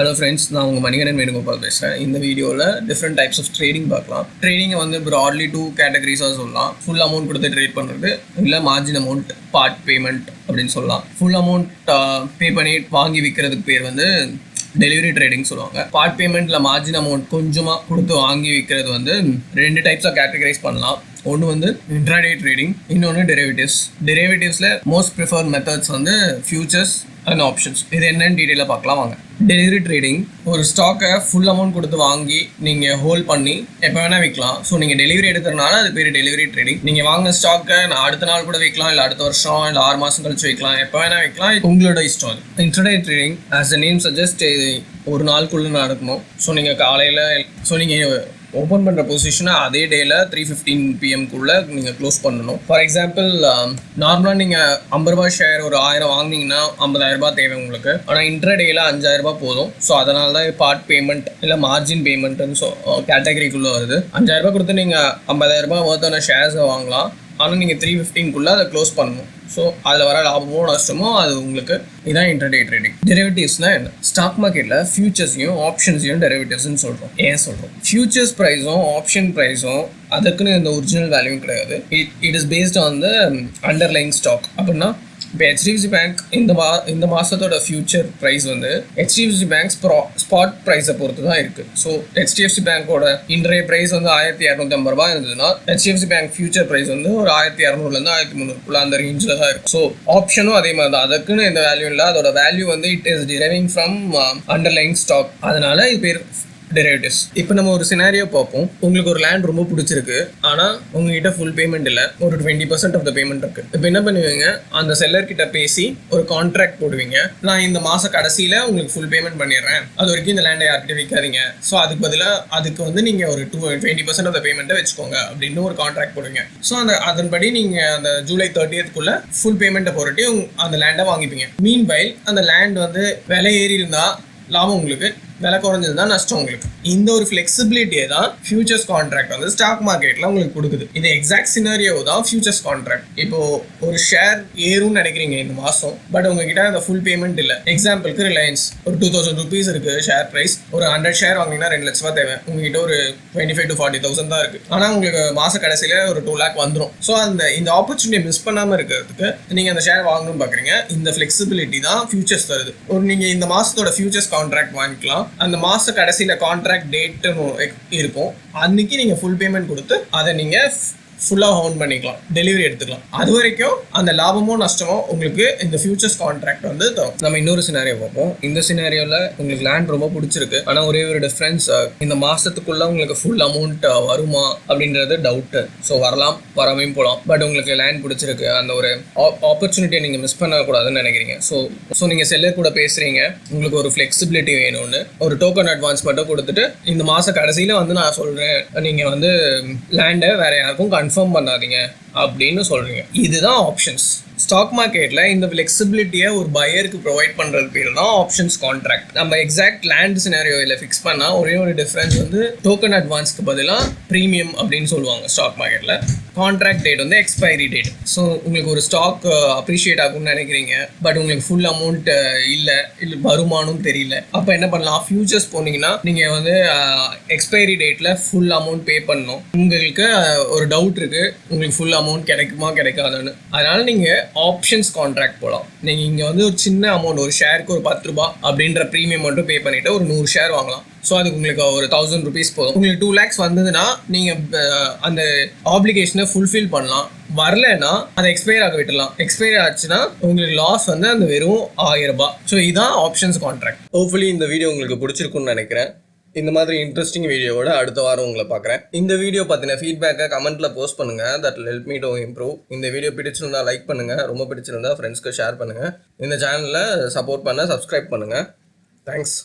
Hello friends, நான் உங்கள் மணிகண்டன் வேணுகோபால் பேசுகிறேன். இந்த வீடியோவில் டிஃப்ரெண்ட் டைப்ஸ் ஆஃப் ட்ரேடிங் பார்க்கலாம். ட்ரேடிங்கை வந்து ப்ராட்லி 2 கேட்டகரிஸாக சொல்லலாம். ஃபுல் அமௌண்ட் கொடுத்து ட்ரேட் பண்ணுறது, இல்லை மார்ஜின் அமௌண்ட் பார்ட் பேமெண்ட் அப்படின்னு சொல்லலாம். ஃபுல் அமௌண்ட் பே பண்ணி வாங்கி விற்கிறதுக்கு பேர் வந்து டெலிவரி ட்ரேடிங் சொல்லுவாங்க. பார்ட் பேமெண்ட்டில் மார்ஜின் அமௌண்ட் கொஞ்சமாக கொடுத்து வாங்கி விற்கிறது வந்து 2 டைப்ஸாக கேட்டகரைஸ் பண்ணலாம். ஒன்று வந்து இன்ட்ராடே ட்ரேடிங், இன்னொன்று டெரிவேட்டிவ்ஸ். டெரிவேட்டிவ்ஸில் மோஸ்ட் ப்ரிஃபர்ட் மெத்தட்ஸ் வந்து ஃபியூச்சர்ஸ் அண்ட் ஆப்ஷன்ஸ். இது என்னன்னு டீட்டெயிலாக பார்க்கலாம் வாங்க. டெலிவரி ட்ரேடிங், ஒரு ஸ்டாக்கை ஃபுல் அமௌண்ட் கொடுத்து வாங்கி நீங்கள் ஹோல்ட் பண்ணி எப்போ வேணால் விற்கலாம். ஸோ நீங்கள் டெலிவரி எடுக்கிறனால அது பேர் டெலிவரி ட்ரேடிங். நீங்கள் வாங்கின ஸ்டாக்கை நான் அடுத்த நாள் கூட விற்கலாம், இல்லை அடுத்த வருஷம், இல்லை 6 மாதம் கழிச்சு விற்கலாம், எப்போ வேணால் விற்கலாம், உங்களோட இஷ்டம். Intraday trading as the name suggest ஒரு நாளுக்குள்ளே நடக்கணும். ஸோ நீங்கள் காலையில் நீங்கள் ஓப்பன் பண்ணுற பொசிஷனை அதே டேயில் 3:15 PM நீங்கள் க்ளோஸ் பண்ணணும். ஃபார் எக்ஸாம்பிள், நார்மலாக நீங்கள் 50 ரூபா ஷேர் ஒரு 1000 வாங்கினீங்கன்னா 50,000 ரூபாய் தேவை உங்களுக்கு. ஆனால் இன்ட்ராடேயில் 5000 ரூபாய் போதும். ஸோ அதனால தான் பார்ட் பேமெண்ட் இல்லை மார்ஜின் பேமெண்ட்னு கேட்டகரிக்குள்ளே வருது. 5000 ரூபாய் கொடுத்து நீங்கள் 50,000 ரூபாய் ஒர்த்தான ஷேர்ஸை வாங்கலாம். ஆனால் நீங்கள் 3:15 அதை க்ளோஸ் பண்ணணும். ஸோ அதில் வர லாபமோ நஷ்டமோ அது உங்களுக்கு. இதான் இன்ட்ராடே ட்ரேடிங். டெரிவேட்டிவ்ஸ்னால் என்ன? ஸ்டாக் மார்க்கெட்டில் ஃபியூச்சர்ஸையும் ஆப்ஷன்ஸையும் டெரிவேட்டிவ்ஸ்னு சொல்கிறோம். ஏன் சொல்கிறோம்? ஃபியூச்சர்ஸ் ப்ரைஸும் ஆப்ஷன் ப்ரைஸும் அதுக்குன்னு இந்த ஒரிஜினல் வேல்யூவும் கிடையாது. It is based on the underlying stock. அப்படின்னா இப்போ HDFC பேங்க் இந்த மாதத்தோட ஃபியூச்சர் ப்ரைஸ் வந்து HDFC பேங்க் ஸ்பாட் ப்ரைஸை பொறுத்து தான் இருக்குது. ஸோ HDFC பேங்கோட இன்றைய ப்ரைஸ் வந்து 1250 ரூபாய் இருந்ததுன்னா HDFC பேங்க் ஃபியூச்சர் ப்ரைஸ் வந்து ஒரு 1200 1300 அந்த ரேஞ்சில் தான் இருக்குது. ஸோ ஆப்ஷனும் அதே மாதிரி தான். அதுக்குன்னு எந்த வேல்யூ இல்லை. அதோட வேல்யூ வந்து it is driving from underlying stock. அதனால இது பேர் டெரிவேட்டிவ்ஸ். இப்போ நம்ம ஒரு சினாரியோ பார்ப்போம். உங்களுக்கு ஒரு லேண்ட் ரொம்ப பிடிச்சிருக்கு, ஆனால் உங்ககிட்ட ஃபுல் பேமெண்ட் இல்லை, ஒரு 20% ஆஃப் த பேமெண்ட் இருக்கு. இப்போ என்ன பண்ணுவீங்க? அந்த செல்லர் கிட்ட பேசி ஒரு கான்ட்ராக்ட் போடுவீங்க. நான் இந்த மாச கடைசியில உங்களுக்கு ஃபுல் பேமெண்ட் பண்ணிடுறேன், அது வரைக்கும் இந்த லேண்டை யார்கிட்ட விற்காதீங்க. ஸோ அதுக்கு பதிலாக அதுக்கு வந்து நீங்க ஒரு 20% ஆஃப் த பேமெண்ட்டை வச்சுக்கோங்க அப்படின்னு ஒரு கான்ட்ராக்ட் போடுவீங்க. ஸோ அதன்படி நீங்க அந்த ஜூலை 30th ஃபுல் பேமெண்ட்டை போட்டுட்டு அந்த லேண்டை வாங்கிப்பீங்க. மீன் வைல் அந்த லேண்ட் வந்து விலை ஏறி இருந்தா லாபம் உங்களுக்கு, விலை குறைஞ்சது தான் நஷ்டம் உங்களுக்கு. இந்த ஒரு ஃபிளெக்சிபிலிட்டியை தான் ஃபியூச்சர்ஸ் கான்ட்ராக்ட் வந்து ஸ்டாக் மார்க்கெட்டில் உங்களுக்கு கொடுக்குது. இது எக்ஸாக்ட் சினாரியோ தான் ஃபியூச்சர்ஸ் கான்ட்ராக்ட். இப்போ ஒரு ஷேர் ஏறும்னு நினைக்கிறீங்க இந்த மாதம், பட் உங்ககிட்ட அந்த ஃபுல் பேமெண்ட் இல்லை. எக்ஸாம்பிளுக்கு ரிலையன்ஸ் ஒரு 2000 rupees இருக்கு ஷேர் ப்ரைஸ். ஒரு 100 ஷேர் வாங்கினீங்கன்னா 2 லட்ச ரூபா தேவை. உங்ககிட்ட ஒரு 25,000 to 40,000 தான் இருக்கு. ஆனால் உங்களுக்கு மாச கடைசியில் ஒரு 2 lakh வந்துடும். ஸோ இந்த ஆப்பர்ச்சுனிட்டியை மிஸ் பண்ணாமல் இருக்கிறதுக்கு நீங்கள் அந்த ஷேர் வாங்கணும்னு பார்க்குறீங்க. இந்த ஃபிளெக்சிபிலிட்டி தான் ஃபியூச்சர்ஸ் தருது. ஒரு நீங்கள் இந்த மாதத்தோட ஃபியூச்சர்ஸ் கான்ட்ராக்ட் வாங்கிக்கலாம். அந்த மாச கடைசியில கான்ட்ராக்ட் டேட்னு இருக்கும். அன்னைக்கு நீங்க ஃபுல் பேமெண்ட் கொடுத்து அதை நீங்க ஃபுல்லாக ஹோன் பண்ணிக்கலாம், டெலிவரி எடுத்துக்கலாம். அது வரைக்கும் அந்த லாபமோ நஷ்டமோ உங்களுக்கு இந்த ஃபியூச்சர்ஸ் கான்ட்ராக்ட் வந்து தரும். நம்ம இன்னொரு சினாரியோ பார்ப்போம். இந்த சினாரியோவில் உங்களுக்கு லேண்ட் ரொம்ப பிடிச்சிருக்கு, ஆனால் ஒரே ஒரு டிஃப்ரென்ஸ், இந்த மாதத்துக்குள்ள உங்களுக்கு ஃபுல் அமௌண்ட் வருமா அப்படின்றது டவுட்டு. ஸோ வரலாம், வராமையும் போகலாம். பட் உங்களுக்கு லேண்ட் பிடிச்சிருக்கு, அந்த ஒரு ஆப்பர்ச்சுனிட்டியை நீங்கள் மிஸ் பண்ணக்கூடாதுன்னு நினைக்கிறீங்க. ஸோ நீங்கள் செல்லர் கூட பேசுகிறீங்க, உங்களுக்கு ஒரு ஃப்ளெக்சிபிலிட்டி வேணும்னு ஒரு டோக்கன் அட்வான்ஸ் மட்டும் கொடுத்துட்டு இந்த மாத கடைசியில் வந்து நான் சொல்கிறேன், நீங்கள் வந்து லேண்டை வேற யாருக்கும் கன்ஃபார்ம் பண்ணாதீங்க அப்படின்னு சொல்றீங்க. இதுதான் ஆப்ஷன்ஸ். ஸ்டாக் மார்க்கெட்ல இந்த ஃபிளெக்சிபிலிட்டியை ஒரு பையருக்கு ப்ரொவைட் பண்றது பேர் தான் ஆப்ஷன்ஸ் கான்ட்ராக்ட். நம்ம எக்ஸாக்ட் லேண்ட் சினாரியோவில் ஃபிக்ஸ் பண்ணா ஒரே ஒரு டிஃபரன்ஸ் வந்து டோக்கன் அட்வான்ஸ்க்கு பதிலாக ப்ரீமியம் அப்படின்னு சொல்லுவாங்க ஸ்டாக் மார்க்கெட்ல. கான்ட்ராக்ட் டேட் வந்து எக்ஸ்பைரி டேட். ஸோ உங்களுக்கு ஒரு ஸ்டாக் அப்ரிஷியேட் ஆகும்னு நினைக்கிறீங்க, பட் உங்களுக்கு ஃபுல் அமௌண்ட் இல்லை வருமானம் தெரியல. அப்போ என்ன பண்ணலாம்? ஃபியூச்சர்ஸ் போனீங்கன்னா நீங்கள் வந்து எக்ஸ்பைரி டேட்ல ஃபுல் அமௌண்ட் பே பண்ணணும். உங்களுக்கு ஒரு டவுட் இருக்கு, உங்களுக்கு ஃபுல் அமௌண்ட் கிடைக்குமா கிடைக்காதுன்னு. அதனால நீங்கள் ஆப்ஷன்ஸ் கான்ட்ராக்ட் போகலாம். நீங்கள் இங்கே வந்து ஒரு சின்ன அமௌண்ட், ஒரு ஷேருக்கு ஒரு 10 ரூபாய் அப்படின்ற ப்ரீமியம் மட்டும் பே பண்ணிவிட்டு ஒரு 100 ஷேர் வாங்கலாம். ஸோ அதுக்கு உங்களுக்கு ஒரு 1000 rupees போதும். உங்களுக்கு 2 lakhs வந்ததுன்னா நீங்கள் அந்த ஆப்ளிகேஷனை ஃபுல்ஃபில் பண்ணலாம். வரலன்னா அதை எக்ஸ்பயர் ஆக விட்டுலாம். எக்ஸ்பயர் ஆச்சுன்னா உங்களுக்கு லாஸ் வந்து அந்த வெறும் 1000 ரூபாய். ஸோ இதுதான் ஆப்ஷன்ஸ் கான்ட்ராக்ட். ஹோப்ஃபுல்லி இந்த வீடியோ உங்களுக்கு பிடிச்சிருக்குன்னு நினைக்கிறேன். இந்த மாதிரி இன்ட்ரெஸ்டிங் வீடியோவோட அடுத்த வாரம் உங்களை பார்க்குறேன். இந்த வீடியோ பற்றின ஃபீட்பேக்கை கமெண்ட்டில் போஸ்ட் பண்ணுங்கள். That will help me to improve. இந்த வீடியோ பிடிச்சிருந்தா லைக் பண்ணுங்கள், ரொம்ப பிடிச்சிருந்தா ஃப்ரெண்ட்ஸ்க்கு ஷேர் பண்ணுங்கள். இந்த சேனலில் சப்போர்ட் பண்ண சப்ஸ்கிரைப் பண்ணுங்கள். தேங்க்ஸ்.